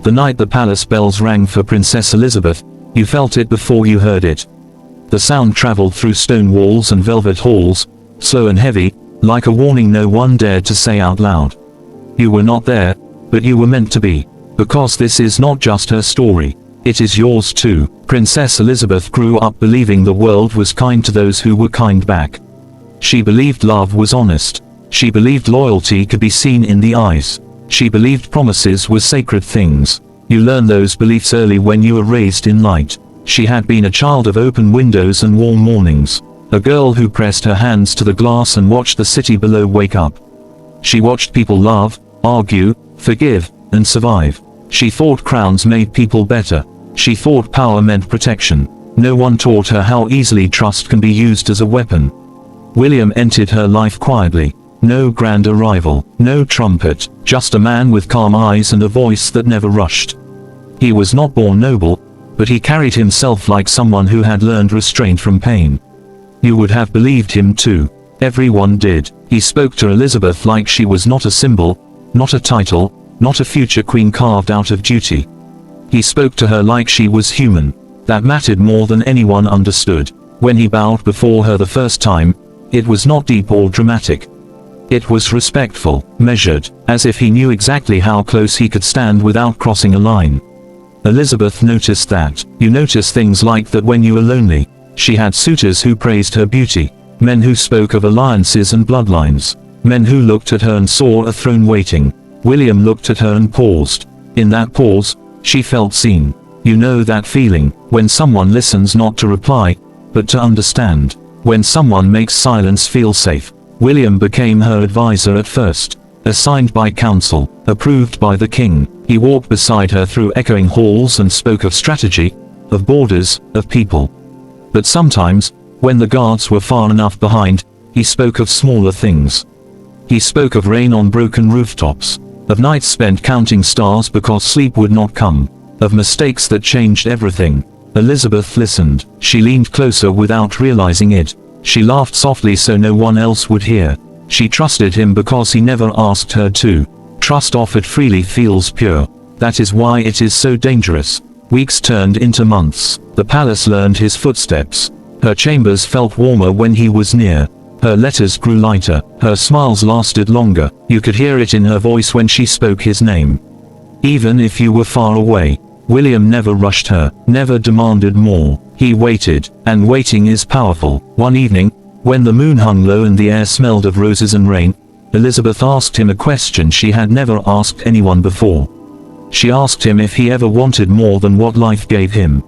The night the palace bells rang for Princess Elizabeth, you felt it before you heard it. The sound traveled through stone walls and velvet halls, slow and heavy, like a warning no one dared to say out loud. You were not there, but you were meant to be, because this is not just her story, it is yours too. Princess Elizabeth grew up believing the world was kind to those who were kind back. She believed love was honest. She believed loyalty could be seen in the eyes. She believed promises were sacred things. You learn those beliefs early when you are raised in light. She had been a child of open windows and warm mornings. A girl who pressed her hands to the glass and watched the city below wake up. She watched people love, argue, forgive, and survive. She thought crowns made people better. She thought power meant protection. No one taught her how easily trust can be used as a weapon. William entered her life quietly. No grand arrival, no trumpet, just a man with calm eyes and a voice that never rushed. He was not born noble, but he carried himself like someone who had learned restraint from pain. You would have believed him too. Everyone did. He spoke to Elizabeth like she was not a symbol, not a title, not a future queen carved out of duty. He spoke to her like she was human. That mattered more than anyone understood. When he bowed before her the first time, it was not deep or dramatic. It was respectful, measured, as if he knew exactly how close he could stand without crossing a line. Elizabeth noticed that. You notice things like that when you are lonely. She had suitors who praised her beauty, men who spoke of alliances and bloodlines, men who looked at her and saw a throne waiting. William looked at her and paused. In that pause, she felt seen. You know that feeling, when someone listens not to reply, but to understand. When someone makes silence feel safe. William became her advisor at first, assigned by council, approved by the king. He walked beside her through echoing halls and spoke of strategy, of borders, of people. But sometimes, when the guards were far enough behind, he spoke of smaller things. He spoke of rain on broken rooftops, of nights spent counting stars because sleep would not come, of mistakes that changed everything. Elizabeth listened. She leaned closer without realizing it. She laughed softly so no one else would hear. She trusted him because he never asked her to. Trust offered freely feels pure. That is why it is so dangerous. Weeks turned into months. The palace learned his footsteps. Her chambers felt warmer when he was near. Her letters grew lighter. Her smiles lasted longer. You could hear it in her voice when she spoke his name. Even if you were far away. William never rushed her, never demanded more. He waited, and waiting is powerful. One evening, when the moon hung low and the air smelled of roses and rain, Elizabeth asked him a question she had never asked anyone before. She asked him if he ever wanted more than what life gave him.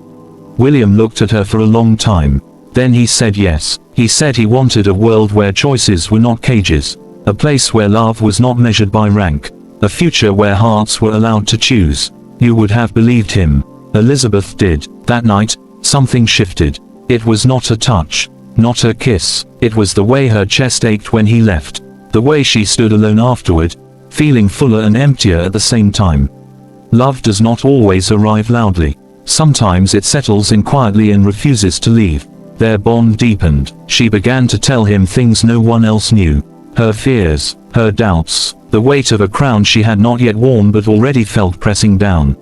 William looked at her for a long time. Then he said yes. He said he wanted a world where choices were not cages, a place where love was not measured by rank, a future where hearts were allowed to choose. You would have believed him. Elizabeth did. That night, something shifted. It was not a touch, not a kiss. It was the way her chest ached when he left. The way she stood alone afterward, feeling fuller and emptier at the same time. Love does not always arrive loudly. Sometimes it settles in quietly and refuses to leave. Their bond deepened. She began to tell him things no one else knew. Her fears, her doubts, the weight of a crown she had not yet worn but already felt pressing down.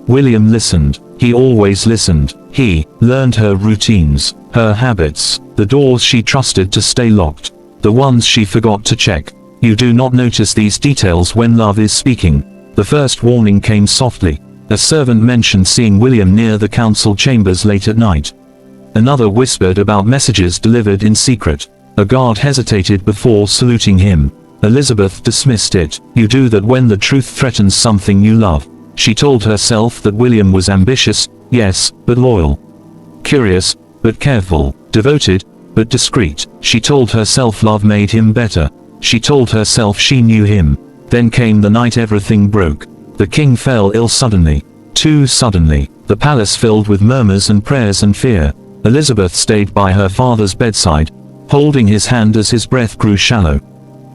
William listened. He always listened. He learned her routines, her habits, the doors she trusted to stay locked, the ones she forgot to check. You do not notice these details when love is speaking. The first warning came softly. A servant mentioned seeing William near the council chambers late at night. Another whispered about messages delivered in secret. A guard hesitated before saluting him. Elizabeth dismissed it. You do that when the truth threatens something you love. She told herself that William was ambitious, yes, but loyal. Curious, but careful. Devoted, but discreet. She told herself love made him better. She told herself she knew him. Then came the night everything broke. The king fell ill suddenly. Too suddenly. The palace filled with murmurs and prayers and fear. Elizabeth stayed by her father's bedside, holding his hand as his breath grew shallow.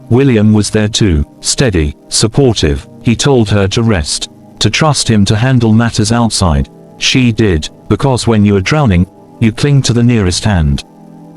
William was there too, steady, supportive. He told her to rest, to trust him to handle matters outside. She did, because when you are drowning, you cling to the nearest hand.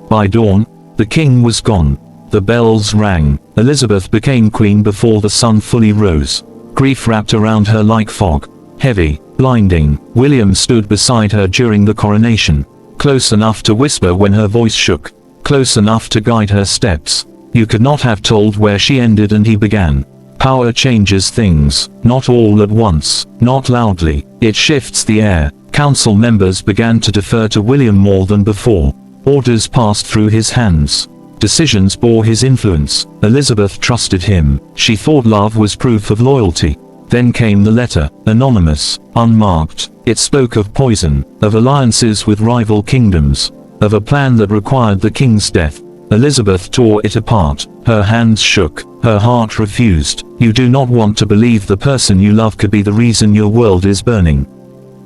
By dawn, the king was gone. The bells rang. Elizabeth became queen before the sun fully rose. Grief wrapped around her like fog. heavy, blinding. William stood beside her during the coronation, close enough to whisper when her voice shook, close enough to guide her steps. You could not have told where she ended and he began. Power changes things, not all at once, not loudly. It shifts the air. Council members began to defer to William more than before. Orders passed through his hands. Decisions bore his influence. Elizabeth trusted him. She thought love was proof of loyalty. Then came the letter, anonymous, unmarked. It spoke of poison, of alliances with rival kingdoms, of a plan that required the king's death. Elizabeth tore it apart. Her hands shook. Her heart refused. You do not want to believe the person you love could be the reason your world is burning.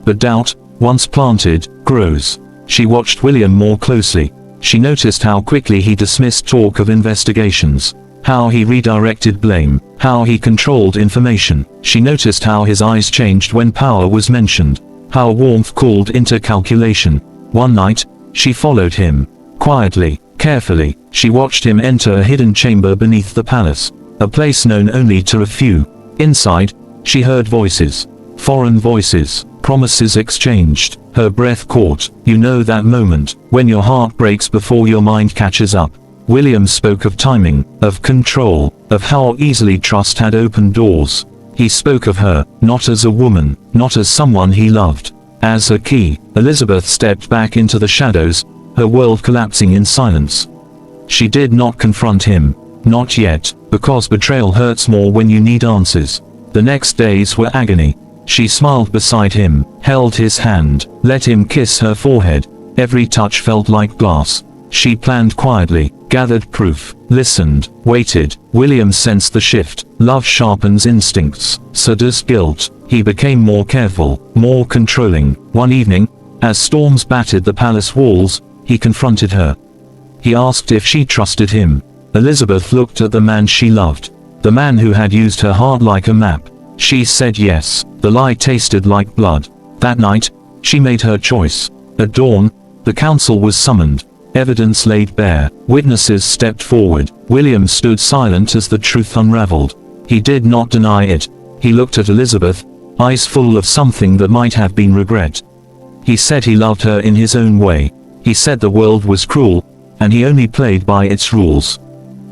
But doubt, once planted, grows. She watched William more closely. She noticed how quickly he dismissed talk of investigations, how he redirected blame, how he controlled information. She noticed how his eyes changed when power was mentioned, how warmth called into calculation. One night, she followed him. Quietly, carefully, she watched him enter a hidden chamber beneath the palace, a place known only to a few. Inside, she heard voices, foreign voices, promises exchanged. Her breath caught. You know that moment, when your heart breaks before your mind catches up. William spoke of timing, of control, of how easily trust had opened doors. He spoke of her, not as a woman, not as someone he loved, as a key. Elizabeth stepped back into the shadows, her world collapsing in silence. She did not confront him, not yet, because betrayal hurts more when you need answers. The next days were agony. She smiled beside him, held his hand, let him kiss her forehead. Every touch felt like glass. She planned quietly, gathered proof, listened, waited. William sensed the shift. Love sharpens instincts, so does guilt. He became more careful, more controlling. One evening, as storms battered the palace walls, he confronted her. He asked if she trusted him. Elizabeth looked at the man she loved, the man who had used her heart like a map. She said yes. The lie tasted like blood. That night, she made her choice. At dawn, the council was summoned. Evidence laid bare. Witnesses stepped forward. William stood silent as the truth unraveled. He did not deny it. He looked at Elizabeth, eyes full of something that might have been regret. He said he loved her in his own way. He said the world was cruel, and he only played by its rules.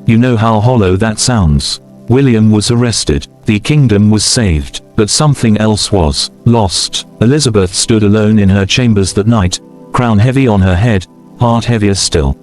You know how hollow that sounds. William was arrested. The kingdom was saved, but something else was lost. Elizabeth stood alone in her chambers that night, crown heavy on her head, heart heavier still.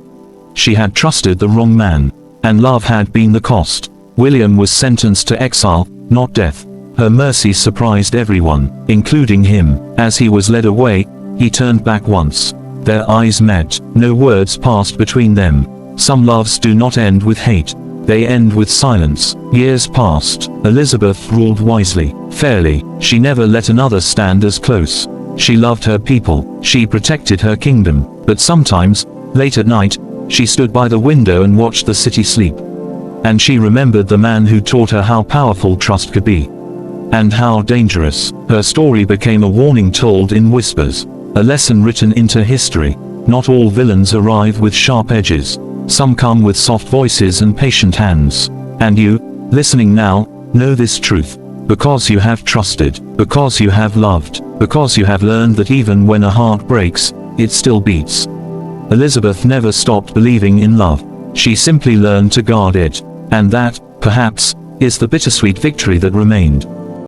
She had trusted the wrong man, and love had been the cost. William was sentenced to exile, not death. Her mercy surprised everyone, including him. As he was led away, he turned back once. Their eyes met. No words passed between them. Some loves do not end with hate. They end with silence. Years passed. Elizabeth ruled wisely, fairly. She never let another stand as close. She loved her people. She protected her kingdom. But sometimes, late at night, she stood by the window and watched the city sleep. And she remembered the man who taught her how powerful trust could be, and how dangerous. Her story became a warning told in whispers, a lesson written into history. Not all villains arrive with sharp edges. Some come with soft voices and patient hands. And you, listening now, know this truth. Because you have trusted, because you have loved, because you have learned that even when a heart breaks, it still beats. Elizabeth never stopped believing in love. She simply learned to guard it. And that, perhaps, is the bittersweet victory that remained.